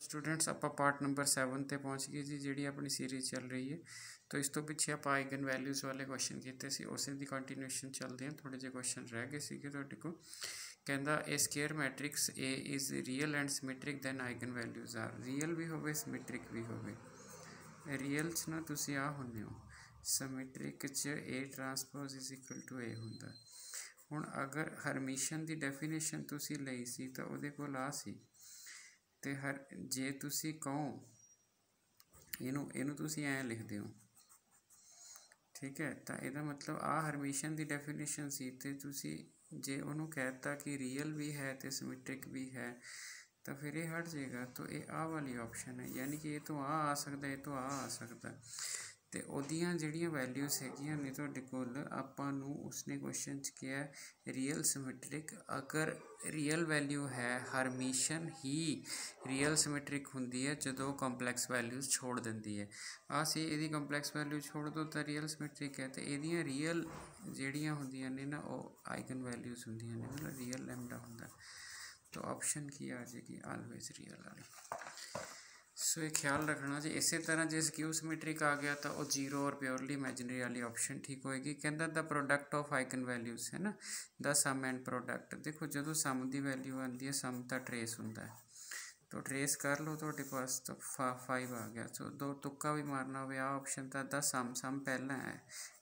Students आप part number 7 ਤੇ पहुँच गए जी ਜਿਹੜੀ ਆਪਣੀ ਸੀਰੀਜ਼ ਚੱਲ ਰਹੀ ਹੈ। तो इस तो ਪਿੱਛੇ ਆਪਾਂ ਆਈਗਨ ਵੈਲਿਊਜ਼ ਵਾਲੇ ਕੁਐਸਚਨ ਕੀਤੇ ਸੀ, ਉਸੇ ਦੀ ਕੰਟੀਨਿਊਸ਼ਨ ਚੱਲਦੇ ਹਾਂ। ਥੋੜੇ ਜਿਹੇ ਕੁਐਸਚਨ ਰਹਿ ਗਏ ਸੀਗੇ ਤੁਹਾਡੇ ਕੋਲ। ਕਹਿੰਦਾ a square matrix A is real and symmetric then eigenvalues are. Real ਵੀ ਹੋਵੇ ਸਿਮੈਟ੍ਰਿਕ ਵੀ ਹੋਵੇ। ਰੀਅਲ 'ਚ ਨਾ ਤੁਸੀਂ ਆ ਹੁੰਦੇ ਹੋ, ਸਿਮੈਟ੍ਰਿਕ 'ਚ A transpose is equal to A ਹੁੰਦਾ। ਹੁਣ ਅਗਰ ਹਰਮੀਸ਼ਨ ਦੀ ਡੈਫੀਨੇਸ਼ਨ ਤੁਸੀਂ ਲਈ ਸੀ ਤਾਂ ਉਹਦੇ ਕੋਲ ਆ ਸੀ, ਤੇ ਜੇ ਤੁਸੀਂ ਕਹੋ ਇਹਨੂੰ ਤੁਸੀਂ ਐਂ ਲਿਖਦੇ ਹੋ, ਠੀਕ ਹੈ, ਤਾਂ ਇਹਦਾ ਮਤਲਬ ਆ ਹਰਮੀਸ਼ਨ ਦੀ ਡੈਫੀਨੇਸ਼ਨ ਸੀ, ਤੇ ਤੁਸੀਂ ਜੇ ਉਹਨੂੰ ਕਹਿ ਦਿੱਤਾ ਕਿ ਰੀਅਲ ਵੀ ਹੈ ਤੇ ਸਿਮੈਟ੍ਰਿਕ ਵੀ ਹੈ ਤਾਂ ਫਿਰ ਇਹ ਹਟ ਜਾਏਗਾ। ਤਾਂ ਇਹ ਆਹ ਵਾਲੀ ਆਪਸ਼ਨ ਹੈ, ਯਾਨੀ ਕਿ ਇਹ ਤੋਂ ਆ ਸਕਦਾ, ਇਹ ਤੋਂ ਆ ਸਕਦਾ। ਤੇ ਉਹਦੀਆਂ ਜਿਹੜੀਆਂ ਵੈਲਿਊਜ਼ ਹੈਗੀਆਂ ਨੇ ਤੁਹਾਡੇ ਕੋਲ, ਆਪਾਂ ਨੂੰ ਉਸਨੇ ਕੁਐਸਚਨ 'ਚ ਕਿਹਾ ਰੀਅਲ ਸਿਮੈਟ੍ਰਿਕ। ਅਗਰ ਰੀਅਲ ਵੈਲਿਊ ਹੈ, ਹਰਮੀਸ਼ਨ ਹੀ ਰੀਅਲ ਸਿਮੈਟ੍ਰਿਕ ਹੁੰਦੀ ਹੈ ਜਦੋਂ ਕੰਪਲੈਕਸ ਵੈਲਿਊਜ਼ ਛੋੜ ਦਿੰਦੀ ਹੈ। ਆਹ ਸੀ ਇਹਦੀ ਕੰਪਲੈਕਸ ਵੈਲਿਊ ਛੋੜ ਦਿਓ ਤਾਂ ਰੀਅਲ ਸਿਮੈਟ੍ਰਿਕ ਹੈ। ਤੇ ਇਹਦੀਆਂ ਰੀਅਲ ਜਿਹੜੀਆਂ ਹੁੰਦੀਆਂ ਨੇ ਨਾ ਉਹ ਆਈਗਨ ਵੈਲਿਊਜ਼ ਹੁੰਦੀਆਂ ਨੇ, ਮਤਲਬ ਰੀਅਲ ਲੈਮਡਾ ਹੁੰਦਾ। ਤਾਂ ਆਪਸ਼ਨ ਕੀ ਆ ਜਾਏਗੀ, ਆਲਵੇਜ਼ ਰੀਅਲ ਵਾਲੀ। ਸੋ ਇਹ ਖਿਆਲ ਰੱਖਣਾ ਜੀ। ਇਸੇ ਤਰ੍ਹਾਂ ਜੇ ਸਕਿਊ ਸਿਮੈਟ੍ਰਿਕ ਆ ਗਿਆ ਤਾਂ ਉਹ ਜ਼ੀਰੋ ਔਰ ਪਿਓਰਲੀ ਇਮੈਜਨਰੀ ਵਾਲੀ ਆਪਸ਼ਨ ਠੀਕ ਹੋਏਗੀ। ਕਹਿੰਦਾ ਦਾ ਪ੍ਰੋਡਕਟ ਆਫ ਆਈਗਨ ਵੈਲਿਊਜ਼ ਹੈ ਨਾ, ਦਾ ਸਮ ਐਂਡ ਪ੍ਰੋਡਕਟ। ਦੇਖੋ ਜਦੋਂ ਸਮ ਦੀ ਵੈਲਿਊ ਆਉਂਦੀ ਹੈ, ਸਮ ਦਾ ਟਰੇਸ ਹੁੰਦਾ ਹੈ, तो ट्रेस कर लो ਤੁਹਾਡੇ पास तो 5 आ गया। सो दो तुक्का भी मारना हो, आ ऑप्शन तो दा सम पहला है,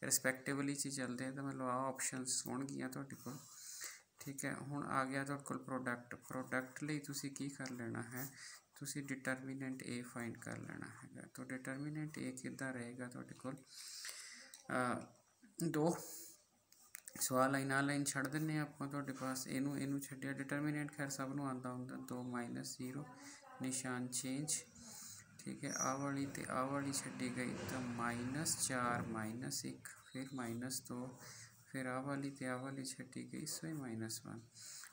रिस्पैक्टिवली च चलते हैं, तो मतलब आ ऑप्शनस होणगियां ਤੁਹਾਡੇ ਕੋਲ। ठीक है, हुण आ गया ਤੁਹਾਡੇ ਕੋਲ प्रोडक्ट। प्रोडक्ट ਲਈ ਤੁਸੀਂ ਕੀ ਕਰ ਲੈਣਾ ਹੈ, ਤੁਸੀਂ डिटरमिनेंट ए फाइंड कर लेना है। तो डिटरमिनेंट ए कितना रहेगा ਤੁਹਾਡੇ ਕੋਲ, 2 सवाल लाइन आ लाइन छड़ दें आप ਤੁਹਾਡੇ पास। ਇਹਨੂੰ ਛੱਡਿਆ डिटरमिनेंट खैर सब ਨੂੰ ਆਉਂਦਾ ਹੁੰਦਾ, 2 - 0 निशान चेंज। ठीक है, आ वाली तो आ वाली छड़ी गई तो -4 -1, फिर -2, फिर आ वाली तो आ वाली छड़ी गई, सो ये -1।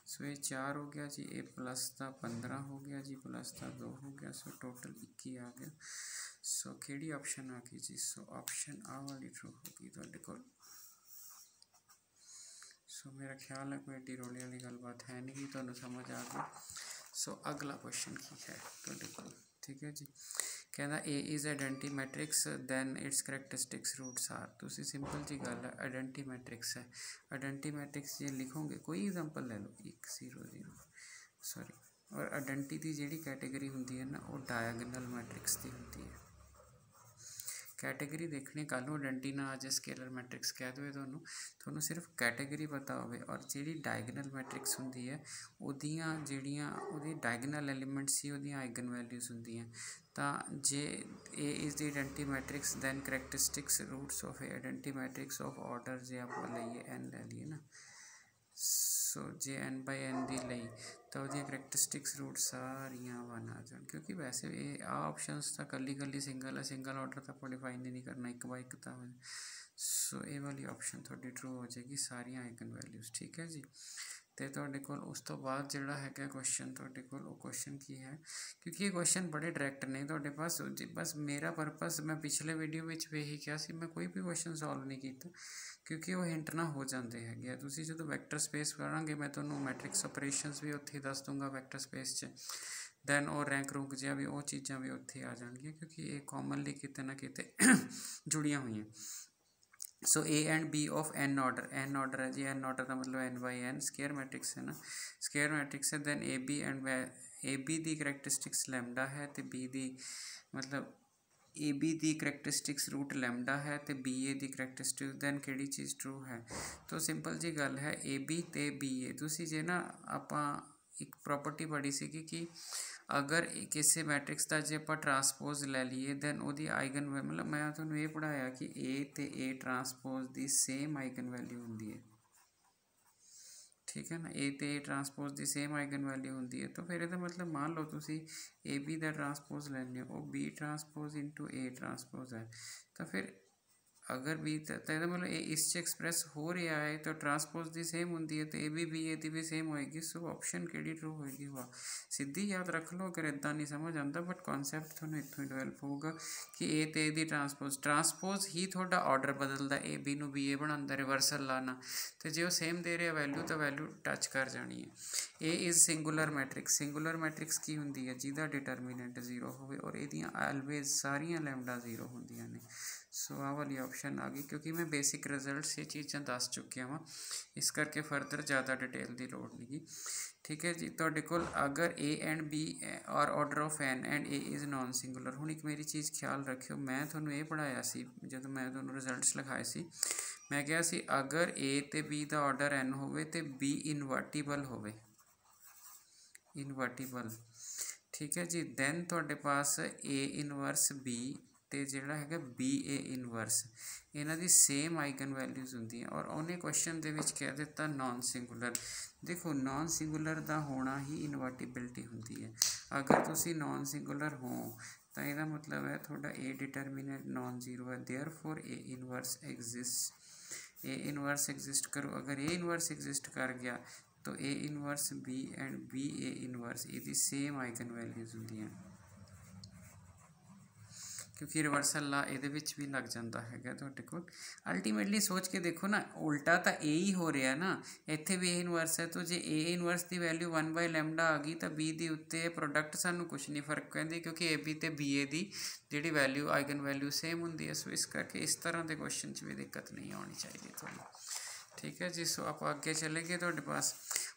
सो ये 4 हो गया जी, ये प्लस का 15 हो गया जी, प्लस का 2 हो गया, सो टोटल 21 आ गया। सो केड़ी ऑप्शन आ गई जी, सो ऑप्शन आ वाली ट्रू होगी ਤੁਹਾਡੇ ਕੋਲ। सो मेरा ख्याल है कोई एडी रोले वाली गलबात है नहीं, तो समझ आ गई। सो अगला क्वेश्चन की है ਤੁਹਾਡੇ ਕੋਲ, ठीक है जी। कहना A is identity matrix then its characteristics roots are. तुसी सिंपल जी गल है, आइडेंटी मैट्रिक्स है। आइडेंटी मैट्रिक्स जे लिखोगे, कोई एग्जाम्पल ले लो, 1 0 0 सॉरी। और आइडेंटी की जी कैटेगरी होंगी है ना, वो डायगनल मैट्रिक्स की होंगी है। कैटेगरी देखनी कल ਨੂੰ आइडेंटी ना आज स्केलर मैट्रिक्स कह दो ਤੁਹਾਨੂੰ सिर्फ कैटेगरी पता हो। और जी डायगनल मैट्रिक्स होंगी है, ਉਹਦੀਆਂ ਜਿਹੜੀਆਂ ਉਹਦੀ डायगनल एलिमेंट्स ਸੀ ਉਹਦੀਆਂ आइगन वैल्यूज़ ਹੁੰਦੀਆਂ। ਤਾਂ ਜੇ A is the identity matrix then characteristic roots of A identity matrix of order जे आप लईए n ले लिए ना, सो जे n/n ਦੀ ਲਈ ਤਾਂ ਉਹਦੀਆਂ ਕਰੈਕਟਰਿਸਟਿਕਸ रूट ਸਾਰੀਆਂ 1 आ जान, क्योंकि वैसे ये आ ऑप्शनस तो कली सिंगल है, सिंगल ऑर्डर तो आप डिफाइन ही नहीं करना, 1 बाय 1 तो हो। सो ये वाली ऑप्शन थोड़ी ट्रू हो जाएगी, सारिया आइगन वैल्यूज़। ठीक है जी। तो तुहाडे कोल उस तो बाद जिहड़ा हैगा क्वेश्चन तुहाडे कोल, वो क्वेश्चन की है, क्योंकि ये क्वेश्चन बड़े डायरैक्ट ने तुहाडे पास जी। बस मेरा पर्पस, मैं पिछले वीडियो में भी यही कहा सी, मैं कोई भी क्वेश्चन सॉल्व नहीं किया, क्योंकि वो हिंट ना हो जाते हैं। तुसीं जो वैक्टर स्पेस करांगे, मैं तुहानूं मैट्रिक्स ऑपरेशंस भी उत्थे दस दूँगा वैक्टर स्पेस च, दैन और रैंक रुंक जिहा भी वो चीज़ां भी उत्थे आ जाएंगी, क्योंकि ये कॉमनली किते ना किते जुड़ियां हुई हैं। So A and B of n order, n order है जी, n ऑर्डर का मतलब n/n स्केयर मैट्रिक्स है ना, स्केयर मैट्रिक्स है। Then A B and A B की करैक्टरिस्टिक्स लैमडा है, तो बी दी मतलब ए बी की करैक्टरिस्टिक्स रूट लैमडा है, तो बी ए की करैक्टरिस्टिक्स दैन किहड़ी चीज़ ट्रू है। तो सिंपल जी गल है, ए बी तो बी ए। तुसीं जे ना आपां एक प्रॉपर्टी पढ़ी सी कि अगर किसी मैट्रिक्स का जे आप ट्रांसपोज लै लीए, दैन वो आइगन मतलब मैं तुहानूं ये पढ़ाया कि ए तो ए ट्रांसपोज की सेम आइगन वैल्यू होंदी है। ठीक है ना, ए तो ए ट्रांसपोज की सेम आइगन वैल्यू होंदी है। तो फिर ये मतलब मान लो तुसी ए बी का ट्रांसपोज लैंदे हो, वो B transpose into A transpose है। तो फिर अगर बी तो मतलब ए इस च एक्सप्रैस हो रहा है तो ट्रांसपोज दी सेम होंगी है, तो ए भी बी ए दी भी सेम होएगी। सो ऑप्शन किहड़ी ट्रू होएगी? वाह, सीधी याद रख लो अगर इदा नहीं समझ आता, बट कॉन्सैप्ट थोड़ा इतों ही डिवेलप होगा कि ए तो ए दी ट्रांसपोज ही थोड़ा ऑर्डर बदलता, ए बी नू बी ए बनाता, रिवर्सल लाना, तो जो सेम दे रहा वैल्यू तो वैल्यू टच कर जानी है। A is singular matrix, singular matrix की होंगी है जिहदा डिटरमिनेंट 0 हो, और ये ऑलवेज सारिया लैम्डा 0 होंदियां ने। सो आ वाली ऑप्शन आ गई, क्योंकि मैं बेसिक रिजल्ट ये चीज़ा दस चुकिया वा, इस करके फर्दर ज़्यादा डिटेल की लोड़ नहीं। ठीक है जी, तुहाडे कोल अगर A and B are order of N and A is non singular. हुण एक मेरी चीज़ ख्याल रखियो, मैं तुहानूं ये पढ़ाया सी जदों मैं तुहानूं रिजल्ट्स लिखाए सी, मैं कहा सी अगर ए ते बी का ऑर्डर एन होवे ते बी इनवर्टिबल होवे, इनवर्टिबल। ठीक है जी, दैन तुहाडे पास ए इनवर्स बी तो जोड़ा है बी ए इनवर्स, इन्हां दी सेम आइगन वैल्यूज़ होंदी, और उन्हें क्वेश्चन दे विच कह दिता नॉन सिंगुलर। देखो नॉन सिंगुलर का होना ही इनवर्टिबिलिटी होंदी है। अगर तुसी नॉन सिंगुलर हो तो यह मतलब है थोड़ा ए डिटरमिनेंट नॉन जीरो है, therefore A inverse exist, A inverse exist करो। अगर ए इनवर्स एग्जिस्ट कर गया तो A inverse B and B A inverse ये सेम आइगन वैल्यूज़ होंदियां, क्योंकि रिवर्सल ला ये भी लग जाता है तुहाडे कोल। अल्टीमेटली सोच के देखो ना, उल्टा तो ए ही हो रहा ना, इत्थे भी ए इनवर्स है, तो जे ए इनवर्स की वैल्यू 1/λ आ गई तो बी दी उत्ते प्रोडक्ट सानू कुछ नहीं फर्क पैंदी, क्योंकि ए बी तो बी ए दी जी वैल्यू आइगन वैल्यू सेम होंगी है। सो इस करके इस तरह के क्वेश्चन भी दिक्कत नहीं आनी चाहिए थोड़ी। ठीक है जी, सो आप आगे चले गए, तुहाडे पास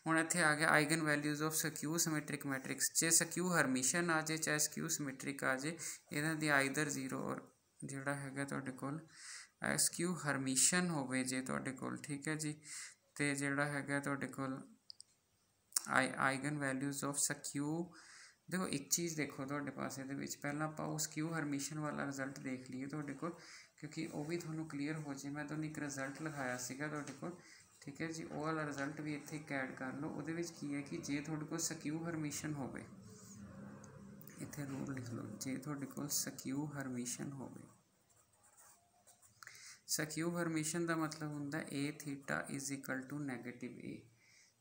हुण इत्थे आ गया eigen values of skew symmetric matrix. जे सक्यू हरमिशन आ जाए चाहे सक्यू सिमेट्रिक आ जाए, इन्हां दी आइदर 0 और जिहड़ा हैगा तुहाडे कोल सक्यू हरमिशन होवे जे तुहाडे कोल। ठीक है जी, तो जिहड़ा हैगा तुहाडे कोल आइगन वैल्यूज़ ऑफ सक्यू, देखो एक चीज़ देखो तुहाडे पास इहदे विच पहलां आपां उस सक्यू हरमिशन वाला रिजल्ट देख लीए तुहाडे कोल, क्योंकि वो भी तुहानूं क्लीयर हो जाए। मैं तुहानूं एक रिजल्ट लिखाया सीगा तुहाडे कोल, ठीक है जी, वो वाला रिजल्ट भी इत्थे ऐड कर लो। उहदे विच की है कि जे तुहाडे कोल सक्यू हरमिशन होवे, इत्थे रूल लिख लो, जे तुहाडे कोल सक्यू हरमिशन होवे, सक्यू हरमिशन का मतलब हुंदा ए theta is equal to negative ए।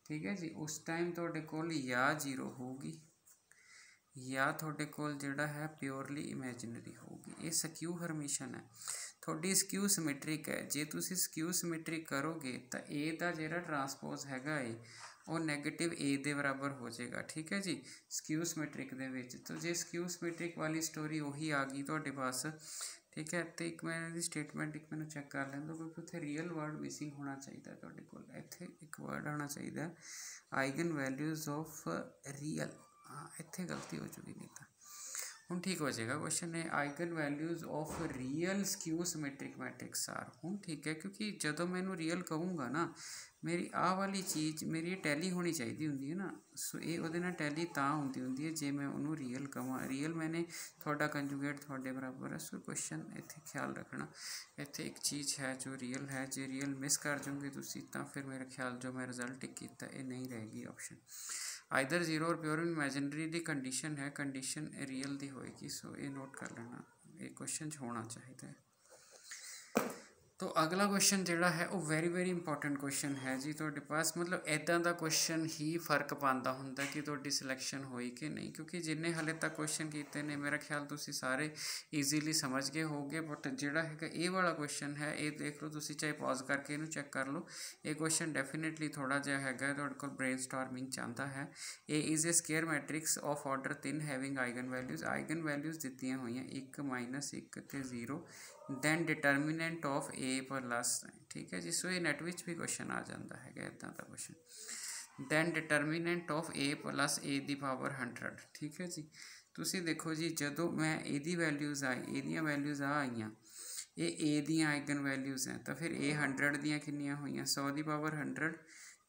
ठीक है जी, उस टाइम तुहाडे कोल या 0 होगी या तुहाडे कोल जिहड़ा है प्योरली इमेजिनरी होगी। ये सक्यू हरमिशन है, थोड़ी सक्यू सिमेट्रिक है। जे तुसी सक्यू सिमेट्रिक करोगे तो ए का जिहड़ा ट्रांसपोज हैगा ए वो नैगेटिव ए दे बराबर हो जाएगा। ठीक है जी, सक्यू सिमेट्रिक दे विच, तो जे सक्यू सिमेट्रिक वाली स्टोरी उही आ गई तुहाडे पास। ठीक है, तो एक मैं स्टेटमेंट एक मैंने चैक कर लैन दो, क्योंकि उत्थे रियल वर्ड मिसिंग होना चाहिए तुहाडे कोल। इत्थे एक वर्ड आना चाहिए आइगन वैल्यूज़ ऑफ रियल, हाँ इत्थे गलती हो चुकी, नहीं तो हुण ठीक हो जाएगा क्वेश्चन। है eigen values of real skew symmetric matrix are, हुण ठीक है, क्योंकि जदों मैनू रियल कहूँगा ना, मेरी आ वाली चीज़ मेरी टैली होनी चाहिए होंगी है ना। सो ये उहदे नाल टैली तां होंदी है जे मैं उन्होंने रियल कहां, रियल मैंने थोड़ा कंजुगेट थोड़े बराबर है। सो क्वेश्चन इत्थे ख्याल रखना, इत्थे एक चीज़ है जो रियल है, जे रियल मिस कर जाओगे तुसीं तां फिर मेरा ख्याल जो मैं रिजल्ट टिक किया ये नहीं रहेगी ऑप्शन। आइदर 0 और प्योर इमेजिनरी दी कंडीशन है, कंडीशन रियल दी होएगी। सो ये नोट कर लेना, ये क्वेश्चन होना चाहिए। तो अगला क्वेश्चन जिहड़ा है वो वेरी इंपॉर्टेंट क्वेश्चन है जी तुहाडे पास। मतलब इदां दा क्वेश्चन ही फर्क पाता हुंदा कि तुहाडी सिलेक्शन होई कि नहीं, क्योंकि जिन्ने हाले तक क्वेश्चन किए ने मेरा ख्याल तुसीं सारे ईजीली समझ गए होगे। बट जिहड़ा है ये वाला क्वेश्चन है ये देख लो तुसीं, चाहे पॉज करके इनू चैक कर लो। ये क्वेश्चन डेफिनेटली थोड़ा जिहा हैगा तुहाडे कोल ब्रेनस्टॉर्मिंग चाहता है। A is a square matrix of order 3 having eigen values दित्तियां होईयां 1 -1 ते 0, then determinant of A plus. ठीक है जी, सो ये नैट विच भी क्वेश्चन आ जाता है इदा का question. Then determinant of A plus A the power 100। ठीक है जी, तुसी देखो जी जदों मैं ए वैल्यूज़ आई, ए वैल्यूज़ आईयां, ये ए दी आइगन वैल्यूज़ हैं, तो फिर ए 100 दियां कितनियां होईयां 100 दी पावर 100।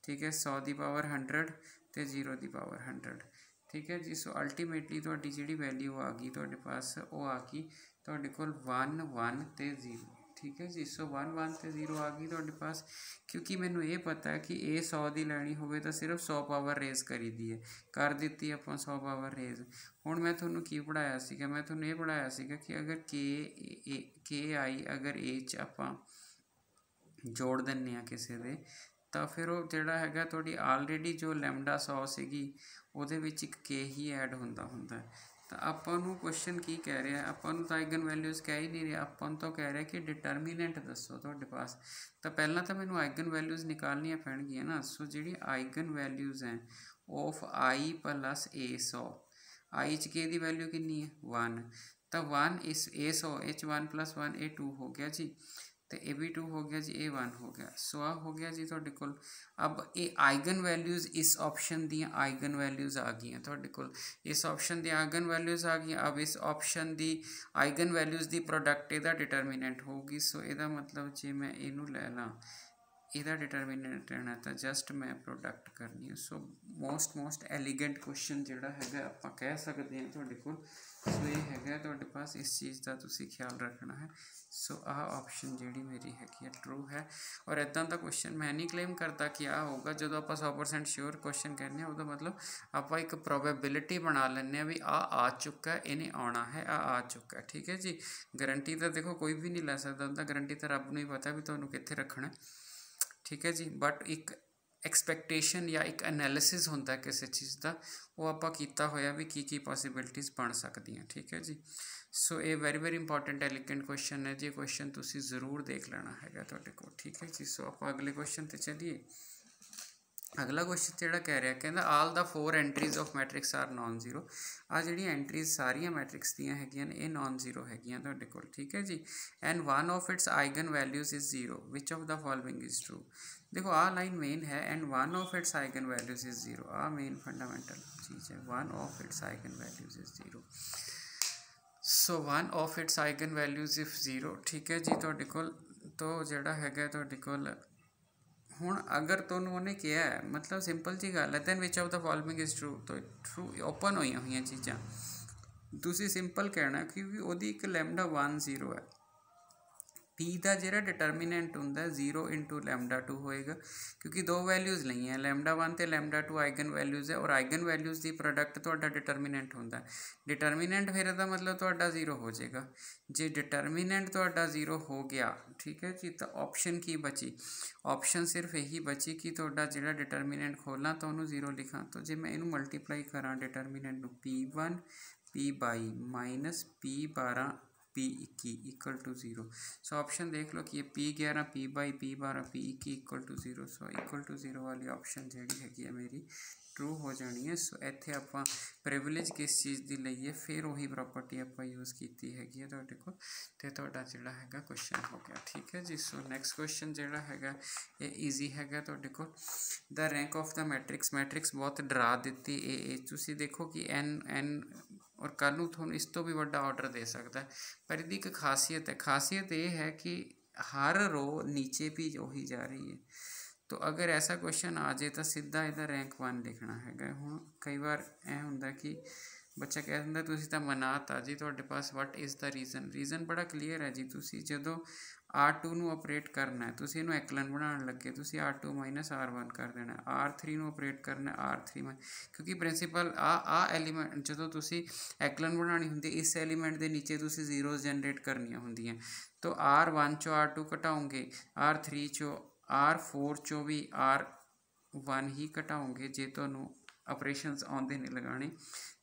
ठीक है, 100 दी पावर 100 तो 0 दी पावर 100। ठीक है जी, सो अल्टीमेटली तुहाडी जिहड़ी वैल्यू आ गई तुहाडे पास वो आ गई तुहाडे कोल 1 1 ते 0। ठीक है जी। सो 1 1 ਤੇ 0 आ गई ਤੁਹਾਡੇ पास, क्योंकि ਮੈਨੂੰ ਇਹ पता है कि ਇਹ 100 ਦੀ ਲੈਣੀ ਹੋਵੇ ਤਾਂ ਸਿਰਫ 100 ਪਾਵਰ ਰੇਜ਼ ਕਰੀ ਦੀ ਹੈ, ਕਰ ਦਿੱਤੀ ਆਪਾਂ 100 ਪਾਵਰ ਰੇਜ਼। ਹੁਣ ਮੈਂ ਤੁਹਾਨੂੰ ਕੀ ਪੜ੍ਹਾਇਆ ਸੀਗਾ, ਮੈਂ ਤੁਹਾਨੂੰ ਇਹ ਪੜ੍ਹਾਇਆ ਸੀਗਾ ਕਿ ਅਗਰ ਕੇ ਆਈ ਅਗਰ ਇਹ 'ਚ ਆਪਾਂ ਜੋੜ ਦਿੰਦੇ ਹਾਂ ਕਿਸੇ ਦੇ, ਤਾਂ ਫਿਰ ਉਹ ਜਿਹੜਾ ਹੈਗਾ ਤੁਹਾਡੀ ਆਲਰੇਡੀ ਜੋ ਲੈਮਡਾ 100 ਸੀਗੀ ਉਹਦੇ ਵਿੱਚ ਇੱਕ ਕੇ ਹੀ ਐਡ ਹੁੰਦਾ ਤਾਂ ਆਪਾਂ ਨੂੰ ਕੁਐਸਚਨ ਕੀ ਕਹਿ ਰਿਹਾ, ਆਪਾਂ ਨੂੰ ਤਾਂ ਆਈਗਨ ਵੈਲਿਊਜ਼ ਕਹਿ ਹੀ ਨਹੀਂ ਰਿਹਾ, ਆਪਾਂ ਨੂੰ ਤਾਂ ਕਹਿ ਰਿਹਾ ਕਿ ਡਿਟਰਮੀਨੈਂਟ ਦੱਸੋ ਤੁਹਾਡੇ ਪਾਸ। ਤਾਂ ਪਹਿਲਾਂ ਤਾਂ ਮੈਨੂੰ ਆਈਗਨ ਵੈਲਿਊਜ਼ ਨਿਕਾਲਣੀਆਂ ਪੈਣਗੀਆਂ ਨਾ। ਸੋ ਜਿਹੜੀ ਆਈਗਨ ਵੈਲਿਊਜ਼ ਹੈ of i plus a 100, i 'ਚ ਕੇ ਦੀ ਵੈਲਿਊ ਕਿੰਨੀ ਹੈ 1, ਤਾਂ 1 ਇਸ a 100 ਇਹ 'ਚ 1 + 1 ਇਹ 2 ਹੋ ਗਿਆ ਜੀ, तो ए भी 2 हो गया जी, ए 1 हो गया। सो आ हो गया जी तुहाडे कोल। अब ये आइगन वैल्यूज़ इस ऑप्शन दी आइगन वैल्यूज़ आ गई तुहाडे कोल, इस ऑप्शन दी आइगन वैल्यूज़ आ गई। अब इस ऑप्शन दी आइगन वैल्यूज़ दी प्रोडक्ट इहदा डिटरमिनेंट होगी। सो इहदा मतलब जे मैं इनू लै ला इहदा डिटरमिनेंट लेना तो जस्ट मैं प्रोडक्ट करनी है। सो मोस्ट एलीगेंट क्वेश्चन जिहड़ा हैगा आपां कह सकते हैं तुहाडे कोल। सो ये हैगा तुहाडे पास, इस चीज़ का तुसीं ख्याल रखना है। सो आह ऑप्शन जिहड़ी मेरी हैगी ट्रू है। और इदां दा क्वेश्चन मैं नहीं क्लेम करता कि आ होगा, जो आप 100% श्योर क्वेश्चन कहने उसका मतलब आप एक प्रोबेबिलिटी बना लें भी आ चुका है, इन्हें आना है, आ चुका है, ठीक है जी। गारंटी तो देखो कोई भी नहीं लै सकता, उनका गारंटी तो रब नूं ही पता भी तुहानूं कित्थे रखना, ठीक है जी। बट एक एक्सपैक्टेशन या एक एनालिसिस होंदा किसी चीज़ का, वो आपां कीता होया भी की पॉसिबिलिटीज़ बन सकदियां, ठीक है जी। सो ये वेरी इंपॉर्टेंट एलिगेंट क्वेश्चन है जी, क्वेश्चन तुसीं जरूर देख लेना है तुहाडे कोल, ठीक है जी। सो आपां अगले क्वेश्चन ते चलीए। अगला क्वेश्चन जिहड़ा कह रहा कहंदा all the 4 entries of matrix are non zero. आ जिहड़ियां एंट्रीज सारियां मैट्रिक्स दियां हैगियां ने, ये नॉन जीरो हैगियां तुहाडे कोल, ठीक है जी। And one of its eigen values is zero, which of the following is true. देखो आ लाइन मेन है, and one of its eigen values is zero, आ मेन फंडामेंटल चीज़ है, one of its eigen values is zero. So one of its eigen values if zero, ठीक है जी तुहाडे कोल। तो जिहड़ा हैगा तुहाडे कोल हुण अगर तुहानूं उहने कहा है, मतलब सिंपल जी गल है, then which of the following is true, तो ट्रू ओपन होई हुई चीज़ां तुसीं सिंपल कहना, क्योंकि उहदी एक लैमडा 1 0 है। पी का जिहड़ा डिटरमिनेंट हुंदा 0 इंटू लैमडा 2 होएगा, क्योंकि दो वैल्यूज़ लई हैं, लैमडा 1 ते लैमडा 2 आइगन वैल्यूज़ है, और आइगन वैल्यूज़ की प्रोडक्ट तुहाडा डिटरमिनेंट हुंदा। डिटरमिनेंट फिर इहदा मतलब तुहाडा 0 हो जाएगा। जे डिटरमिनेंट तुहाडा 0 हो गया, ठीक है जी, तो ऑप्शन की बची, ऑप्शन सिर्फ यही बची कि तुहाडा जिहड़ा डिटरमिनेंट खोलना तो उन्होंने 0 लिखा। तो जे मैं इनू मल्टीप्लाई करा determinant P1 P22 minus P12 P21 equal to 0। So option देख लो कि ये P11 P22 P12 P21 equal to 0। So equal to 0 वाली ऑप्शन जी हैगी है मेरी ट्रू हो जानी है। सो इत्थे आपां प्रिविलेज किस चीज़ की लईए, फिर वही प्रॉपर्टी आपां यूज़ की हैगी है तुहाडे कोल, ते तुहाडा जिहड़ा हैगा क्वेश्चन हो गया, ठीक है जी। सो नैक्सट क्वेश्चन जिहड़ा हैगा ये ईजी हैगा तुहाडे कोल। The rank of the matrix बहुत डरा दिती, ए तुसीं देखो कि एन और कल नूं तुहानूं इस तो भी वड्डा ऑर्डर दे सकता है, पर इसकी एक खासियत ये है कि हर रो नीचे भी वही जा रही है। तो अगर ऐसा क्वेश्चन आ जाए तो सीधा इहदा रैंक 1 लिखना है। हुण कई बार ऐ हुंदा कि बच्चा कह दिंदा तुसीं तां मनाता जी, तुहाडे पास वट इज़ द रीजन बड़ा क्लीयर है जी। तुसीं जदों R2 नूं ऑपरेट करना है, तुसीं इहनूं एकलन बनाउण लगे, तुसीं R2 माइनस R1 कर देना, R3 नूं ऑपरेट करना R3 क्योंकि प्रिंसीपल आ एलीमेंट जदों तुसीं एकलन बनानी हुंदी, इस एलीमेंट के नीचे तुसीं जीरोज़ जनरेट करनियां हुंदियां। तो R1 चो R2 घटाओगे, R3 चो R4 चो भी R1 ही घटाओगे। जे तुहानूं ऑपरेशनस आउंदे नहीं लगाने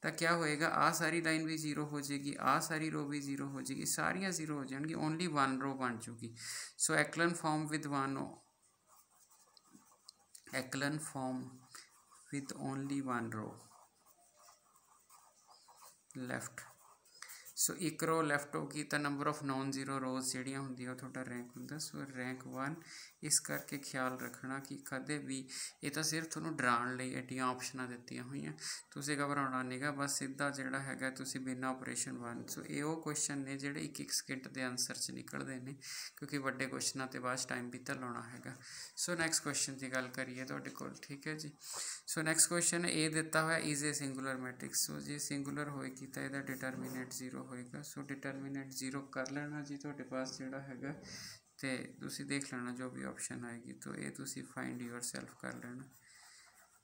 तो क्या होएगा, आ सारी लाइन भी 0 हो जाएगी, आ सारी रो भी 0 हो जाएगी, सारियां 0 हो जाएगी, ओनली 1 रो बन चुकी। So echelon form with only 1 row left. So एक रो लैफ्ट होगी तो number of non zero rows जिहड़ियां हुंदियां तुहाडा रैंक हुंदा। सो रैंक 1 इस करके ख्याल रखना कि कदे भी ये तो सिर्फ तुहानूं डराउण लई एडियां ऑप्शनां दित्तियां होईयां, तुसीं घबराउणा नहींगा, बस सीधा जिहड़ा हैगा तुसीं बिना ऑपरेशन 1। सो ये वो क्वेश्चन ने जिहड़े एक सकिंट के आंसर च निकलदे ने, क्योंकि वड्डे क्वेश्चनां ते बाद टाइम भी तो लाउणा हैगा। सो नैक्सट क्वेश्चन की गल करिए तुहाडे कोल, ठीक है जी। सो नैक्सट क्वेश्चन ये दिता हुआ is a singular matrix. So J singular होएगी तो इहदा डिटरमिनेंट 0 होएगा। सो डिटरमिनेंट 0 कर लेना जी तुहाडे पास जिहड़ा हैगा, तो तुसीं देख लेना जो भी ऑप्शन आएगी। तो ये तुसीं फाइंड योर सैल्फ कर लेना,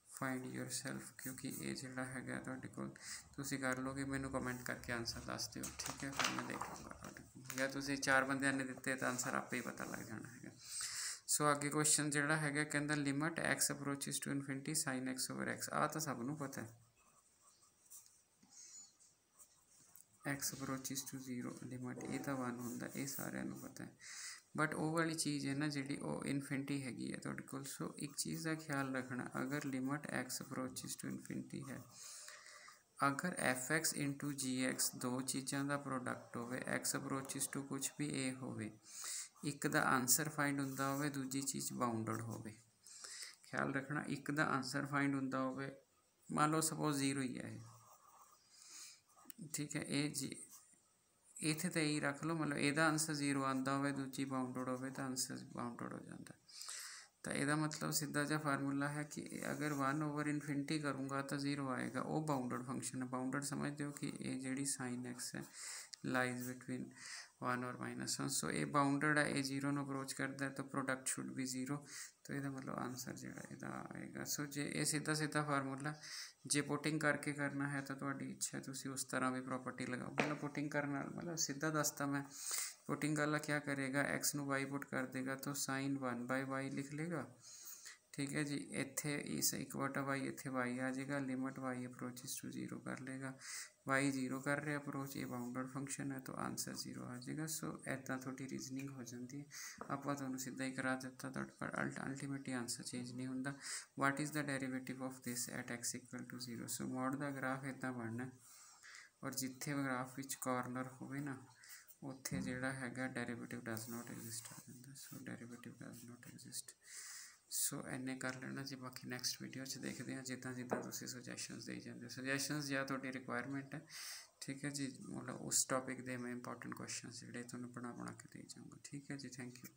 फाइंड योर सैल्फ, क्योंकि ये जिहड़ा हैगा तुहाडे कोल तुसीं कर लोगे, मैनूं कमेंट करके आंसर दस दिओ, ठीक है। फिर मैं देख लूँगा तुहाडे कोल, या तुसीं 4 बंदियां ने दिते तो आंसर आपे ही पता लग जाना है। सो आगे क्वेश्चन जिहड़ा हैगा कहंदा limit x approaches to infinity sin x over x। आ तो सब नूं पता है, x अप्रोचिज टू 0 लिमिट ये तो 1 हुंदा, ये सारिਆਂ नूं पता है। बट वो वाली चीज़ है ना जिहड़ी वो इनफिनिटी हैगी है तुहाडे कोल। सो एक चीज़ का ख्याल रखना, अगर limit x approaches to infinity है, अगर f(x) इंटू g(x) दो चीज़ों का प्रोडक्ट होवे, x अप्रोचिज टू कुछ भी a होवे, एक दा आंसर फाइंड हुंदा होवे, दूजी चीज़ बाउंडड होवे। ख्याल रखना, एक दा आंसर फाइंड हुंदा होवे, मान लो सपोज 0 ही है, ठीक है। ये जी इत्थे तो यही रख लो, मतलब यदा आंसर 0 आता होवे, दूजी बाउंडड होवे तो आंसर बाउंडड हो जाता है। तो यदा मतलब सीधा जा फार्मूला है कि अगर 1 ओवर इनफिनिटी करूँगा तो 0 आएगा, वो बाउंडड फंक्शन है। बाउंडड समझते हो कि ये जी sin x है लाइज बिटवीन 1 और -1। सो ये बाउंडड है, ये 0 ਨੂੰ अप्रोच करता है, तो प्रोडक्ट शुड भी 0। तो यदा मतलब आंसर जो आएगा। सो जे ये सीधा सीधा फार्मूला, जे पुटिंग करके करना है तो तुहाडी इच्छा है, तुसीं उस तरह भी प्रॉपर्टी लगाओ। मतलब पुटिंग करना मतलब सीधा दसता मैं, पुटिंग वाला क्या करेगा, x ਨੂੰ y पुट कर देगा तो sin 1/y लिख लेगा, ठीक है जी। इत्थे इस 1/y इत्थे y आ जाएगा, लिमिट y अप्रोचिज टू 0 कर लेगा, y 0 कर रहा अप्रोच, ये बाउंडड फंक्शन है तो आंसर 0 आ जाएगा। सो इदा थोड़ी रीजनिंग हो जाती है। आप तुहानूं सीधा ही करा दिता, पर अल्टीमेटली आंसर चेंज नहीं होंदा। What is the derivative of this at x equal to 0। So mod का ग्राफ इदा बनना, और जिथे ग्राफ विच कॉर्नर होवे ना, उत्थे जिहड़ा हैगा डेरिवेटिव डज नॉट एग्जिस्ट आ जाता। सो डेरिवेटिव डज नॉट एग्जिस्ट। सो इन्ने कर लेना जी, बाकी नैक्सट वीडियो देखते हैं जिदा जिदा तुसीं सुजैशनस दे जाते, सुजैशनस या तुहाडी रिक्वायरमेंट है, ठीक है जी। मतलब उस टॉपिक के मैं इंपॉर्टेंट क्वेश्चन जिहड़े तुहानूं बना के दे जाऊँगा, ठीक है जी। Thank you.